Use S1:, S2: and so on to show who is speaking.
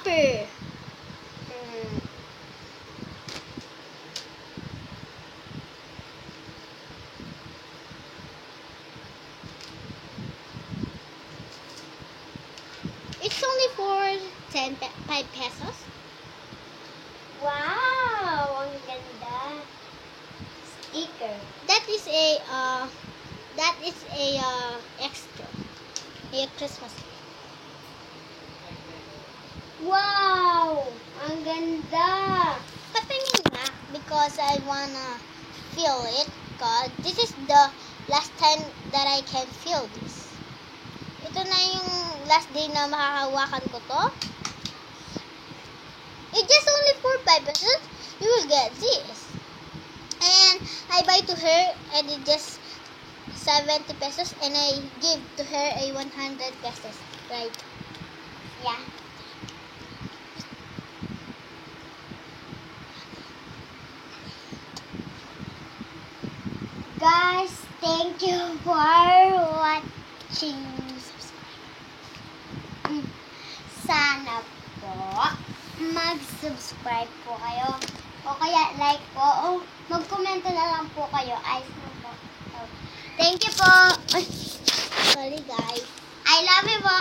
S1: offer. It's only for 5 pesos.
S2: Wow! Ang ganda. Sticker.
S1: That is a extra. A Christmas.
S2: Wow! Ang ganda.
S1: Patingin nga because I wanna feel it. Cause this is the last time that I can feel this. Ito na yung last day na makakahawakan ko to. It's just only for 5 pesos. You will get this. And I buy to her and it just 70 pesos and I give to her a 100 pesos. Right?
S2: Yeah. Guys, thank you for watching. Sana po mag-subscribe po kayo. O kaya like po. O mag-comment na lang po kayo. Ayos mo po. Thank you po.
S1: Sorry guys.
S2: I love you po.